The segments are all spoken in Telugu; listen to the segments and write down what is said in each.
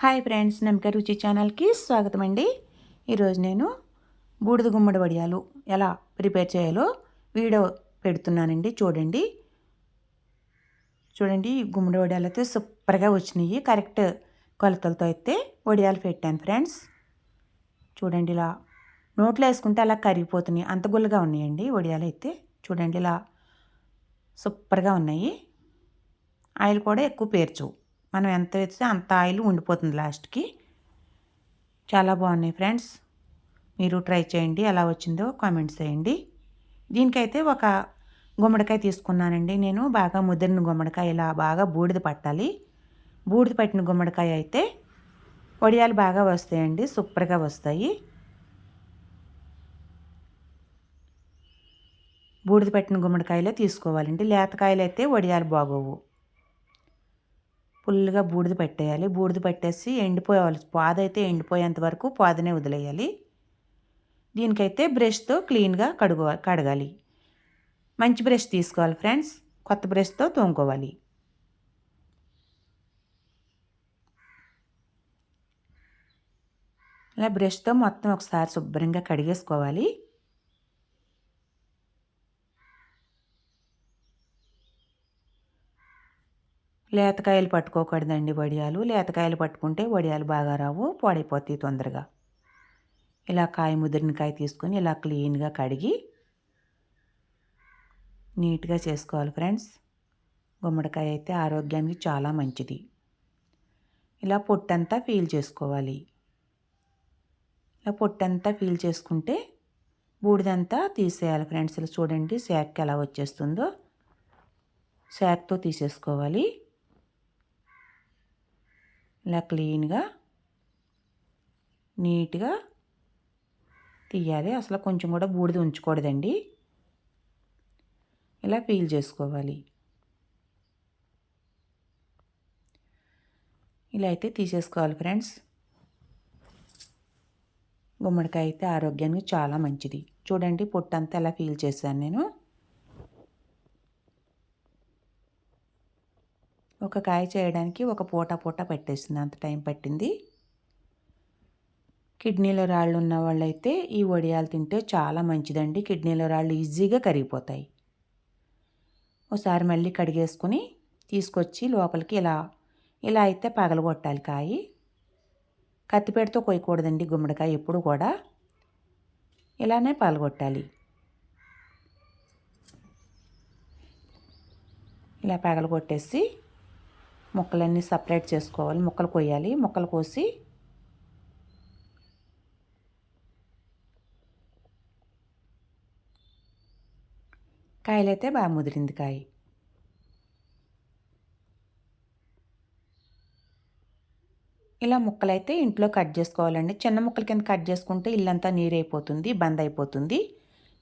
హాయ్ ఫ్రెండ్స్, నమ్మక రుచి ఛానల్కి స్వాగతం అండి. ఈరోజు నేను బూడిద గుమ్మడి వడియాలు ఎలా ప్రిపేర్ చేయాలో వీడియో పెడుతున్నానండి. చూడండి ఈ గుమ్మడి వడియాలు అయితే సూపర్గా వచ్చినాయి. కరెక్ట్ కొలతలతో అయితే వడియాలు పెట్టాను ఫ్రెండ్స్. చూడండి, ఇలా నోట్లో వేసుకుంటే అలా కరిగిపోతున్నాయి, అంత గుల్లగా ఉన్నాయండి వడియాలు అయితే. చూడండి, ఇలా సూపర్గా ఉన్నాయి. ఆయిల్ కూడా ఎక్కువ పేర్చు, మనం ఎంత వేస్తే అంత ఆయిల్ ఉండిపోతుంది లాస్ట్కి. చాలా బాగున్నాయి ఫ్రెండ్స్, మీరు ట్రై చేయండి. ఎలా వచ్చిందో కామెంట్స్ చేయండి. దీనికైతే ఒక గుమ్మడికాయ తీసుకున్నానండి నేను. బాగా ముదిరిన గుమ్మడికాయ, ఇలా బాగా బూడిద పట్టాలి. బూడిద పట్టిన గుమ్మడికాయ అయితే వడియాలు బాగా వస్తాయండి, సూపర్గా వస్తాయి. బూడిద పట్టిన గుమ్మడికాయలే తీసుకోవాలండి. లేతకాయలు అయితే వడియాలు బాగోవు. ఫుల్గా బూడిద పెట్టేయాలి. బూడిద పెట్టేసి ఎండిపోవాలి. పాదైతే ఎండిపోయేంత వరకు పాదనే వదిలేయాలి. దీనికైతే బ్రష్తో క్లీన్గా కడగాలి. మంచి బ్రష్ తీసుకోవాలి ఫ్రెండ్స్, కొత్త బ్రష్తో తోముకోవాలి. ఇలా బ్రష్తో మొత్తం ఒకసారి శుభ్రంగా కడిగేసుకోవాలి. లేతకాయలు పట్టుకోకూడదండి వడియాలు. లేతకాయలు పట్టుకుంటే వడియాలు బాగా రావు, పాడైపోతాయి తొందరగా. ఇలా కాయ ముదిరిన కాయ తీసుకొని ఇలా క్లీన్గా కడిగి నీట్గా చేసుకోవాలి ఫ్రెండ్స్. గుమ్మడికాయ అయితే ఆరోగ్యానికి చాలా మంచిది. ఇలా పొట్టంతా పీల్ చేసుకోవాలి. ఇలా పొట్టంతా పీల్ చేసుకుంటే బూడిదంతా తీసేయాలి ఫ్రెండ్స్. ఇలా చూడండి, శాక్ ఎలా వచ్చేస్తుందో, శాక్తో తీసేసుకోవాలి. ఇలా క్లీన్గా నీట్గా తీయాలి. అసలు కొంచెం కూడా బూడిద ఉంచకూడదండి. ఇలా పీల్ చేసుకోవాలి. ఇలా అయితే తీసేసుకోవాలి ఫ్రెండ్స్. గుమ్మడికాయ అయితే ఆరోగ్యానికి చాలా మంచిది. చూడండి, పొట్టంతా ఎలా పీల్ చేశాను నేను. ఒక కాయ చేయడానికి ఒక పూట పెట్టేసింది, అంత టైం పట్టింది. కిడ్నీలో రాళ్ళు ఉన్న వాళ్ళైతే ఈ వడియాలు తింటే చాలా మంచిదండి. కిడ్నీలో రాళ్ళు ఈజీగా కరిగిపోతాయి. ఒకసారి మళ్ళీ కడిగేసుకుని తీసుకొచ్చి లోపలికి ఇలా అయితే పగలగొట్టాలి. కాయ కత్తిపేటతో కొయ్యకూడదండి గుమ్మడికాయ, ఎప్పుడు కూడా ఇలానే పగలగొట్టాలి. ఇలా పగలగొట్టేసి ముక్కలన్నీ సపరేట్ చేసుకోవాలి. ముక్కలు కొయ్యాలి. ముక్కలు కోసి కాయలైతే బాగా ముదిరింది కాయ. ఇలా ముక్కలైతే ఇంట్లో కట్ చేసుకోవాలండి. చిన్న ముక్కల కింద కట్ చేసుకుంటే ఇల్లంతా నీరైపోతుంది, బంద్ అయిపోతుంది.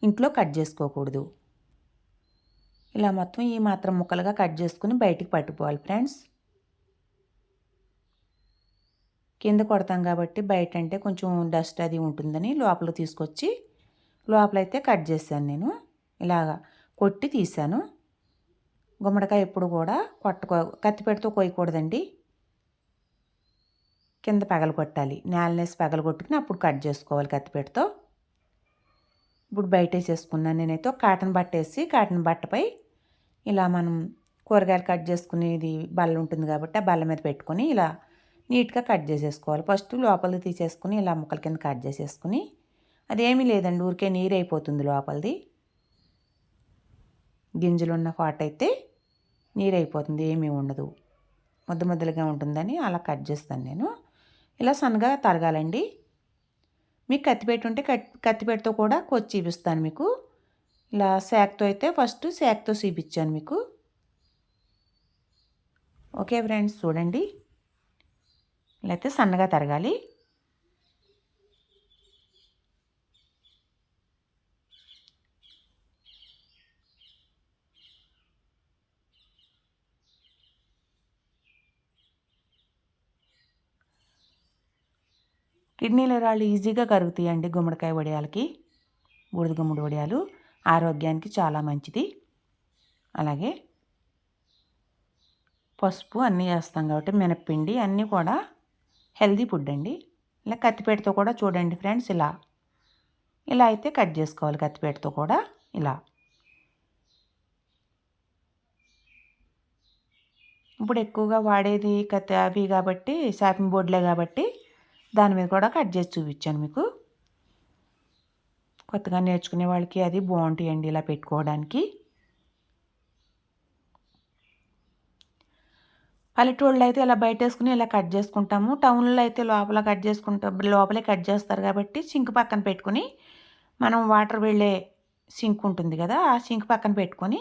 ఇంట్లో కట్ చేసుకోకూడదు. ఇలా మొత్తం ఈ మాత్రం ముక్కలుగా కట్ చేసుకుని బయటికి పట్టుకోవాలి ఫ్రెండ్స్. కింద కొడతాం కాబట్టి బయట అంటే కొంచెం డస్ట్ అది ఉంటుందని లోపల తీసుకొచ్చి లోపలైతే కట్ చేశాను నేను. ఇలాగా కొట్టి తీసాను. గుమ్మడికాయ ఎప్పుడు కూడా కత్తిపెడితో కొయ్యకూడదండి. కింద పగలగొట్టాలి. నేలనేసి పగలగొట్టుకుని అప్పుడు కట్ చేసుకోవాలి కత్తిపెడితో. ఇప్పుడు బయట వేసేసుకున్నాను నేనైతే. కాటన్ బట్ట వేసి కాటన్ బట్టపై ఇలా మనం కూరగాయలు కట్ చేసుకునేది బల్ల ఉంటుంది కాబట్టి ఆ బల్ల మీద పెట్టుకొని ఇలా నీట్గా కట్ చేసేసుకోవాలి. ఫస్ట్ లోపలిది తీసేసుకుని ఇలా ముక్కల కింద కట్ చేసేసుకుని, అదేమీ లేదండి, ఊరికే నీరు అయిపోతుంది లోపలిది. గింజలు ఉన్న పాట అయితే నీరు అయిపోతుంది, ఏమీ ఉండదు, ముద్దలుగా ఉంటుందని అలా కట్ చేస్తాను నేను. ఇలా సన్నగా తరగాలండి. మీకు కత్తిపెట్టి ఉంటే కత్తిపెట్టితో కూడా కొచ్చి చూపిస్తాను మీకు. ఇలా శాక్తో అయితే ఫస్ట్ శాక్తో చూపించాను మీకు. ఓకే ఫ్రెండ్స్, చూడండి, ఇలా అయితే సన్నగా తరగాలి. కిడ్నీలో రాళ్ళు ఈజీగా కరుగుతాయండి గుమ్మడికాయ వడియాలకి. బూడిద గుమ్మడి వడియాలు ఆరోగ్యానికి చాలా మంచిది. అలాగే పసుపు అన్నీ వేస్తాం కాబట్టి మినప్పిండి అన్నీ కూడా హెల్దీ ఫుడ్ అండి. ఇలా కత్తిపీటతో కూడా చూడండి ఫ్రెండ్స్, ఇలా అయితే కట్ చేసుకోవాలి కత్తిపీటతో కూడా ఇలా. ఇప్పుడు ఎక్కువగా వాడేది కత్తి అవి కాబట్టి, షాపింగ్ బోర్డులే కాబట్టి దాని మీద కూడా కట్ చేసి చూపించాను మీకు. కొత్తగా నేర్చుకునే వాళ్ళకి అది బాగుంటాయండి ఇలా పెట్టుకోవడానికి. పల్లెటూళ్ళలో అయితే ఇలా బయటేసుకుని ఇలా కట్ చేసుకుంటాము. టౌన్లో అయితే లోపలే కట్ చేస్తారు కాబట్టి సింక్ పక్కన పెట్టుకుని, మనం వాటర్ వెళ్ళే సింక్ ఉంటుంది కదా, ఆ సింక్ పక్కన పెట్టుకొని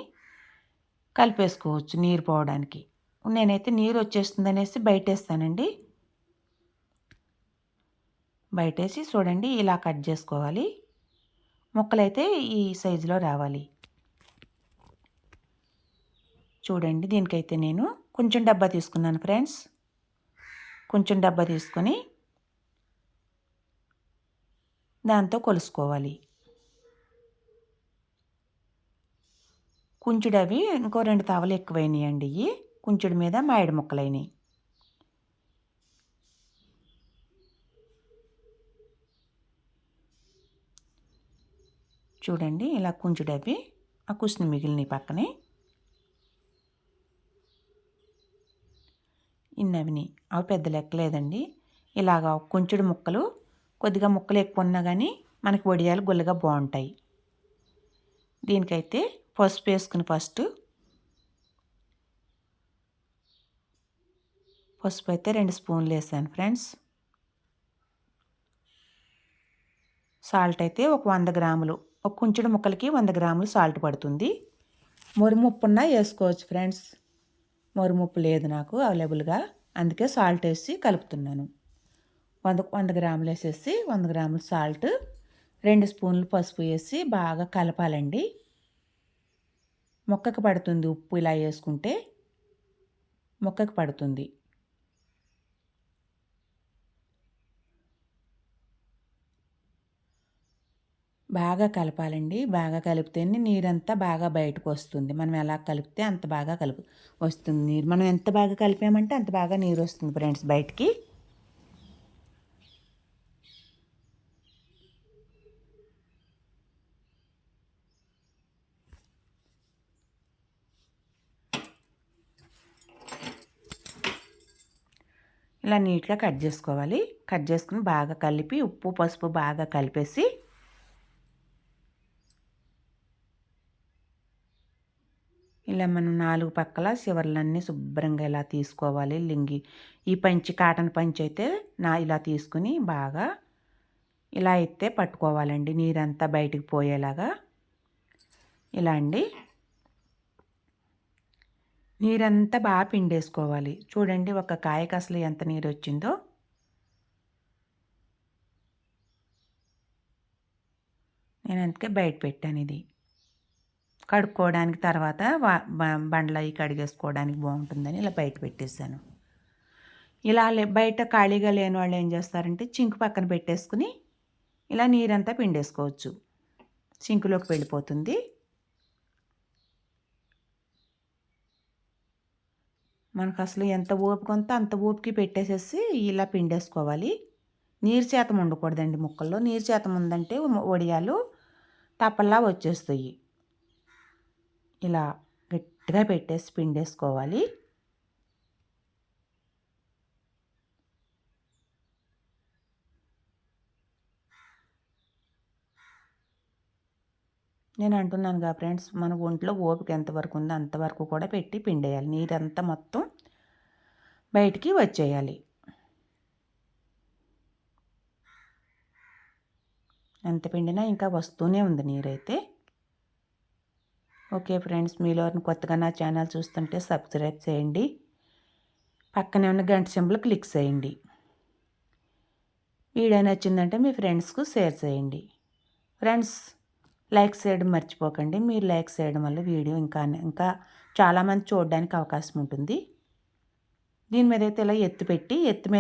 కలిపేసుకోవచ్చు నీరు పోవడానికి. నేనైతే నీరు వచ్చేస్తుందనేసి బయటేస్తానండి. బయటేసి చూడండి ఇలా కట్ చేసుకోవాలి. ముక్కలైతే ఈ సైజులో రావాలి. చూడండి దీనికైతే నేను కొంచెం డబ్బా తీసుకున్నాను ఫ్రెండ్స్. కొంచెం డబ్బా తీసుకొని దాంతో కొలుసుకోవాలి. కుంచుడు అవి ఇంకో 2 తావలు ఎక్కువైనాయండి. ఇవి కుంచుడు మీద మామిడి ముక్కలైనవి. చూడండి ఇలా కుంచుడు అవి ఆ కుసిన మిగిలిన పక్కనే ఇన్నవిని అవి పెద్ద లెక్కలేదండి. ఇలాగా కుంచుడు ముక్కలు కొద్దిగా ముక్కలు ఎక్కువ ఉన్నా కానీ మనకి వడియాలు గుల్లగా బాగుంటాయి. దీనికైతే పసుపు వేసుకుని పసుపు అయితే 2 స్పూన్లు వేసాను ఫ్రెండ్స్. సాల్ట్ అయితే ఒక 100 గ్రాములు, ఒక కుంచుడు ముక్కలకి 100 గ్రాములు సాల్ట్ పడుతుంది. మురుముప్పున్నా వేసుకోవచ్చు ఫ్రెండ్స్. మురుముప్పు లేదు నాకు అవైలబుల్గా, అందుకే సాల్ట్ వేసి కలుపుతున్నాను. 100 గ్రాములు వేసేసి 100 గ్రాములు సాల్ట్, 2 స్పూన్లు పసుపు వేసి బాగా కలపాలండి. మొక్కకు పడుతుంది ఉప్పు, ఇలా వేసుకుంటే మొక్కకు పడుతుంది. బాగా కలపాలండి. బాగా కలిపితేనే నీరంతా బాగా బయటకు వస్తుంది. మనం ఎలా కలిపితే అంత బాగా వస్తుంది నీరు. మనం ఎంత బాగా కలిపామంటే అంత బాగా నీరు వస్తుంది ఫ్రెండ్స్ బయటికి. ఇలా నీట్గా కట్ చేసుకోవాలి. కట్ చేసుకుని బాగా కలిపి ఉప్పు పసుపు బాగా కలిపేసి ఇలా మనం 4 పక్కల చివర్లన్నీ శుభ్రంగా ఇలా తీసుకోవాలి. ఈ కాటన్ పంచి అయితే ఇలా తీసుకుని బాగా ఇలా అయితే పట్టుకోవాలండి, నీరంతా బయటికి పోయేలాగా. ఇలా అండి నీరంతా బాగా పిండేసుకోవాలి. చూడండి ఒక కాయకు అసలు ఎంత నీరు వచ్చిందో. నేను అందుకే బయట పెట్టాను. ఇది కడుక్కోవడానికి తర్వాత బండ్లు అవి కడిగేసుకోవడానికి బాగుంటుందని ఇలా బయట పెట్టేశాను. ఇలా బయట ఖాళీగా లేని వాళ్ళు ఏం చేస్తారంటే సింక్ పక్కన పెట్టేసుకుని ఇలా నీరంతా పిండేసుకోవచ్చు. సింకులోకి వెళ్ళిపోతుంది. మనకు అసలు ఎంత ఓపిక ఉందో అంత ఓపిక పెట్టేసేసి ఇలా పిండేసుకోవాలి. నీరు శాతం ఉండకూడదండి ముక్కల్లో. నీరు శాతం ఉందంటే వడియాలు తప్పల్లా వచ్చేస్తాయి. ఇలా గట్టిగా పెట్టేసి పిండేసుకోవాలి. నేను అంటున్నానుగా ఫ్రెండ్స్, మన ఒంట్లో ఓపిక ఎంతవరకు ఉందో అంతవరకు కూడా పెట్టి పిండేయాలి. నీరంతా మొత్తం బయటికి వచ్చేయాలి. ఎంత పిండినా ఇంకా వస్తూనే ఉంది నీరైతే. ఓకే ఫ్రెండ్స్, మీలో కొత్తగా నా ఛానల్ చూస్తుంటే సబ్స్క్రైబ్ చేయండి. పక్కనే ఉన్న గంట సింబల్ క్లిక్ చేయండి. వీడియో నచ్చిందంటే మీ ఫ్రెండ్స్కు షేర్ చేయండి. ఫ్రెండ్స్, లైక్ చేయడం మర్చిపోకండి. మీరు లైక్ చేయడం వల్ల వీడియో ఇంకా చాలామంది చూడడానికి అవకాశం ఉంటుంది. దీని మీద అయితే ఇలా ఎత్తు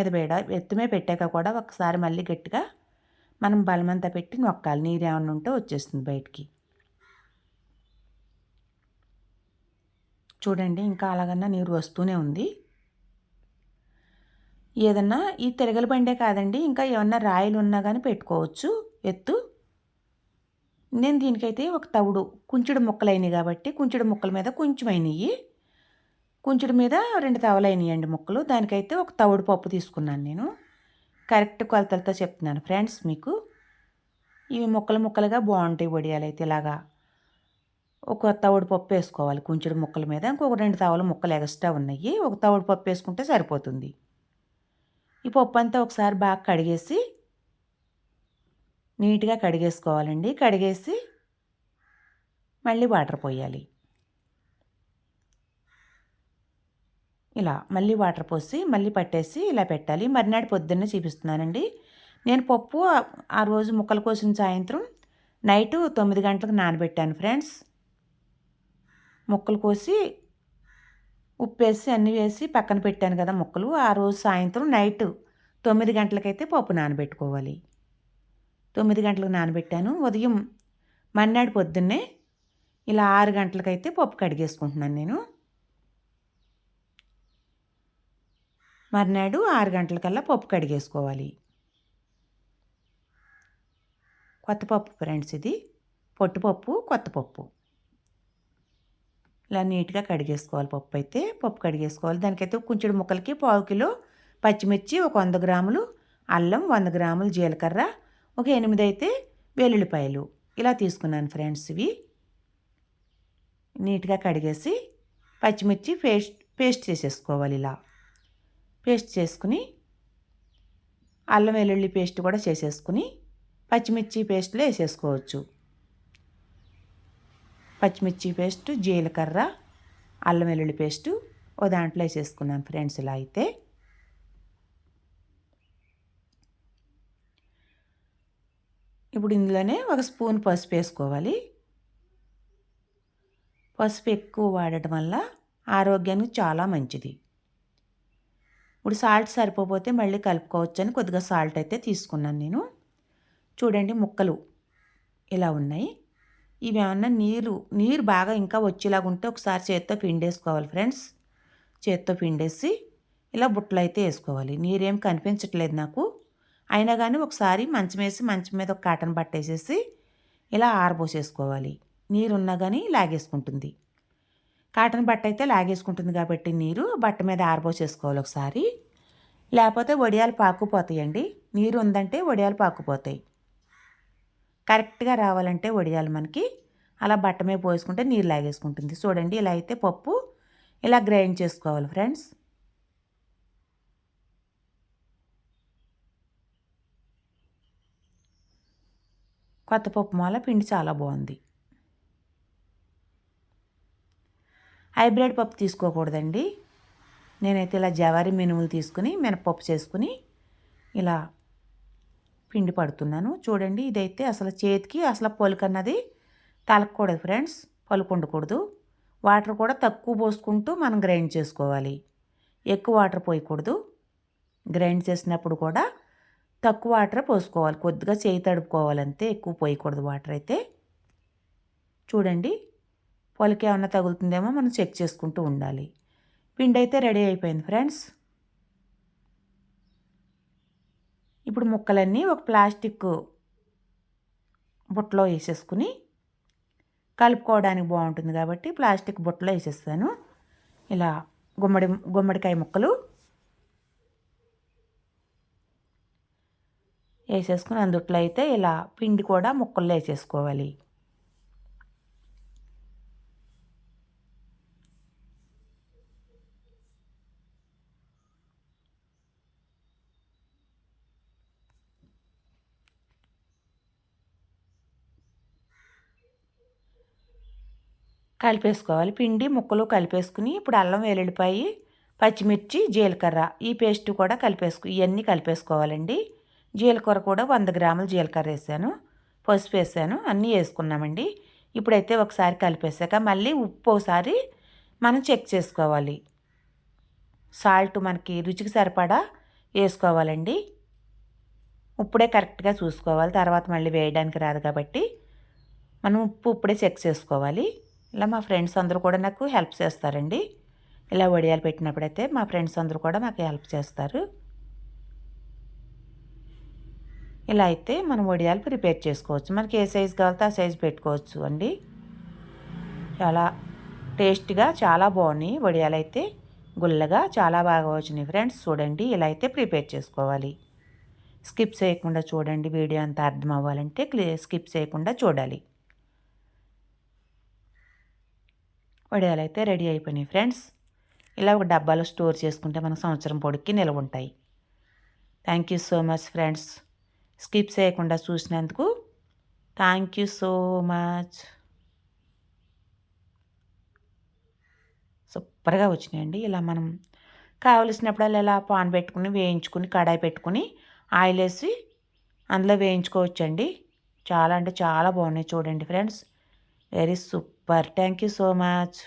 మీద పెట్టాక కూడా ఒకసారి మళ్ళీ గట్టిగా మనం బలమంతా పెట్టి నొక్కాలి. నీరు ఏమన్నా ఉంటే వచ్చేస్తుంది బయటికి. చూడండి ఇంకా అలాగన్నా నీరు వస్తూనే ఉంది. ఏదన్నా ఈ తిరగల బండే కాదండి, ఇంకా ఏమన్నా రాయిలు ఉన్నా కానీ పెట్టుకోవచ్చు ఎత్తు. నేను దీనికైతే ఒక తవుడు కుంచుడు ముక్కలైనవి కాబట్టి కుంచుడు ముక్కల మీద కొంచెం అయినాయి, కుంచుడు మీద 2 తవలైనాయండి ముక్కలు. దానికైతే ఒక తవుడు పప్పు తీసుకున్నాను నేను. కరెక్ట్ కొలతలతో చెప్తున్నాను ఫ్రెండ్స్ మీకు. ఇవి ముక్కలు ముక్కలుగా బాగుంటాయి వడియాలు అయితే. ఇలాగా ఒక తవుడు పప్పు వేసుకోవాలి కుంచుడు ముక్కల మీద. ఇంకొక 2 తవల ముక్కలు ఎక్స్ట్రా ఉన్నాయి, ఒక తవుడు పప్పు వేసుకుంటే సరిపోతుంది. ఈ పప్పు అంతా ఒకసారి బాగా కడిగేసి నీట్గా కడిగేసుకోవాలండి. కడిగేసి మళ్ళీ వాటర్ పోయాలి. ఇలా మళ్ళీ వాటర్ పోసి మళ్ళీ పట్టేసి ఇలా పెట్టాలి. మర్నాడు పొద్దున్నే చూపిస్తున్నానండి. నేను పప్పు ఆ రోజు ముక్కలు కోసిన సాయంత్రం నైటు 9 గంటలకు నానబెట్టాను ఫ్రెండ్స్. ముక్కలు కోసి ఉప్పేసి అన్నీ వేసి పక్కన పెట్టాను కదా ముక్కలు. ఆ రోజు సాయంత్రం నైట్ 9 గంటలకైతే పప్పు నానబెట్టుకోవాలి. 9 గంటలకు నానబెట్టాను. ఉదయం మర్నాడు పొద్దున్నే ఇలా 6 గంటలకైతే పప్పు కడిగేసుకుంటున్నాను నేను. మర్నాడు 6 గంటలకల్లా పప్పు కడిగేసుకోవాలి. కొత్త పప్పు ఫ్రెండ్స్ ఇది, పొట్టుపప్పు కొత్త పప్పు. ఇలా నీట్గా కడిగేసుకోవాలి పప్పు అయితే. పప్పు కడిగేసుకోవాలి. దానికైతే కుంచెడు ముక్కలకి 1/2 కిలో పచ్చిమిర్చి, ఒక 100 గ్రాములు అల్లం, 100 గ్రాములు జీలకర్ర, ఒక 8 అయితే వెల్లుల్లిపాయలు ఇలా తీసుకున్నాను ఫ్రెండ్స్. ఇవి నీట్గా కడిగేసి పచ్చిమిర్చి పేస్ట్ చేసేసుకోవాలి. ఇలా పేస్ట్ చేసుకుని అల్లం వెల్లుల్లి పేస్ట్ కూడా చేసేసుకుని పచ్చిమిర్చి పేస్ట్లో వేసేసుకోవచ్చు. పచ్చిమిర్చి పేస్ట్, జీలకర్ర, అల్లం వెల్లుల్లి పేస్టు ఓ దాంట్లో వేసేసుకున్నాను ఫ్రెండ్స్. ఇలా అయితే ఇప్పుడు ఇందులోనే ఒక స్పూన్ పసుపు వేసుకోవాలి. పసుపు ఎక్కువ వాడటం వల్ల ఆరోగ్యానికి చాలా మంచిది. ఇప్పుడు సాల్ట్ సరిపోతే మళ్ళీ కలుపుకోవచ్చు అని కొద్దిగా సాల్ట్ అయితే తీసుకున్నాను నేను. చూడండి ముక్కలు ఇలా ఉన్నాయి. ఇవి ఏమన్నా నీరు బాగా ఇంకా వచ్చేలాగా ఉంటే ఒకసారి చేత్తో పిండేసుకోవాలి ఫ్రెండ్స్. చేత్తో పిండేసి ఇలా బుట్టలు అయితే వేసుకోవాలి. నీరేం కనిపించట్లేదు నాకు, అయినా కానీ ఒకసారి మంచం మీద ఒక కాటన్ బట్ట వేసేసి ఇలా ఆరబోసేసుకోవాలి. నీరు ఉన్నా కానీ లాగేసుకుంటుంది. కాటన్ బట్ట అయితే లాగేసుకుంటుంది కాబట్టి నీరు బట్ట మీద ఆరబోసేసుకోవాలి ఒకసారి. లేకపోతే వడియాలు పాకుపోతాయండి. నీరు ఉందంటే వడియాలు పాకుపోతాయి. కరెక్ట్గా రావాలంటే వడియాలు మనకి అలా బట్ట మీద పోసుకుంటే నీరు లాగేసుకుంటుంది. చూడండి ఇలా అయితే పప్పు ఇలా గ్రైండ్ చేసుకోవాలి ఫ్రెండ్స్. కొత్త పప్పు మాల పిండి చాలా బాగుంది. హైబ్రిడ్ పప్పు తీసుకోకూడదండి. నేనైతే ఇలా జవారీ మినుములు తీసుకుని మినపప్పు చేసుకుని ఇలా పిండి పడుతున్నాను. చూడండి ఇదైతే అసలు చేతికి అసలు పొలుకన్నది తలకూడదు ఫ్రెండ్స్. పలుకు ఉండకూడదు. వాటర్ కూడా తక్కువ పోసుకుంటూ మనం గ్రైండ్ చేసుకోవాలి. ఎక్కువ వాటర్ పోయకూడదు. గ్రైండ్ చేసినప్పుడు కూడా తక్కువ వాటర్ పోసుకోవాలి. కొద్దిగా చేయి తడుపుకోవాలంతే, ఎక్కువ పోయకూడదు వాటర్ అయితే. చూడండి పొలకి ఏమన్నా తగులుతుందేమో మనం చెక్ చేసుకుంటూ ఉండాలి. పిండి అయితే రెడీ అయిపోయింది ఫ్రెండ్స్. ఇప్పుడు ముక్కలన్నీ ఒక ప్లాస్టిక్ బుట్టలో వేసేసుకుని కలుపుకోవడానికి బాగుంటుంది కాబట్టి ప్లాస్టిక్ బుట్టలో వేసేస్తాను. ఇలా గుమ్మడికాయ ముక్కలు వేసేసుకుని అందుట్లో అయితే ఇలా పిండి కూడా ముక్కల్లో వేసేసుకోవాలి. కలిపేసుకోవాలి. పిండి ముక్కలు కలిపేసుకుని ఇప్పుడు అల్లం వెల్లుల్లిపాయి, పచ్చిమిర్చి, జీలకర్ర ఈ పేస్ట్ కూడా ఇవన్నీ కలిపేసుకోవాలండి. జీలకర్ర కూడా 100 గ్రాములు జీలకర్ర వేసాను, పసుపు వేసాను, అన్నీ వేసుకున్నామండి. ఇప్పుడైతే ఒకసారి కలిపేసాక మళ్ళీ ఉప్పు ఒకసారి మనం చెక్ చేసుకోవాలి. సాల్ట్ మనకి రుచికి సరిపడా వేసుకోవాలండి. ఉప్పుడే కరెక్ట్గా చూసుకోవాలి, తర్వాత మళ్ళీ వేయడానికి రాదు కాబట్టి మనం ఉప్పు ఇప్పుడే చెక్ చేసుకోవాలి. ఇలా మా ఫ్రెండ్స్ అందరూ కూడా నాకు హెల్ప్ చేస్తారండి. ఇలా వడియాలు పెట్టినప్పుడైతే మా ఫ్రెండ్స్ అందరూ కూడా మాకు హెల్ప్ చేస్తారు. ఇలా అయితే మనం వడియాలు ప్రిపేర్ చేసుకోవచ్చు. మనకి ఏ సైజు కావాలితే ఆ సైజు పెట్టుకోవచ్చు అండి. చాలా టేస్ట్గా చాలా బాగున్నాయి వడియాలు అయితే. గుల్లగా చాలా బాగా వచ్చినాయి ఫ్రెండ్స్. చూడండి ఇలా అయితే ప్రిపేర్ చేసుకోవాలి. స్కిప్ చేయకుండా చూడండి. వీడియో అంతా అర్థం అవ్వాలంటే స్కిప్ చేయకుండా చూడాలి. వడియాలు అయితే రెడీ అయిపోయినాయి ఫ్రెండ్స్. ఇలా ఒక డబ్బాలో స్టోర్ చేసుకుంటే మనకు సంవత్సరం పొడికి నిల్వ ఉంటాయి. Thank you so much friends. Skip చేయకుండా చూసినందుకు థ్యాంక్ యూ సో మచ్. సూపర్గా వచ్చినాయండి. ఇలా మనం కావలసినప్పుడల్లా ఇలా పాన్ పెట్టుకుని వేయించుకుని కడాయి పెట్టుకుని ఆయిల్ వేసి అందులో వేయించుకోవచ్చండి. చాలా అంటే చాలా బాగున్నాయి చూడండి friends. Very super. Thank you so much.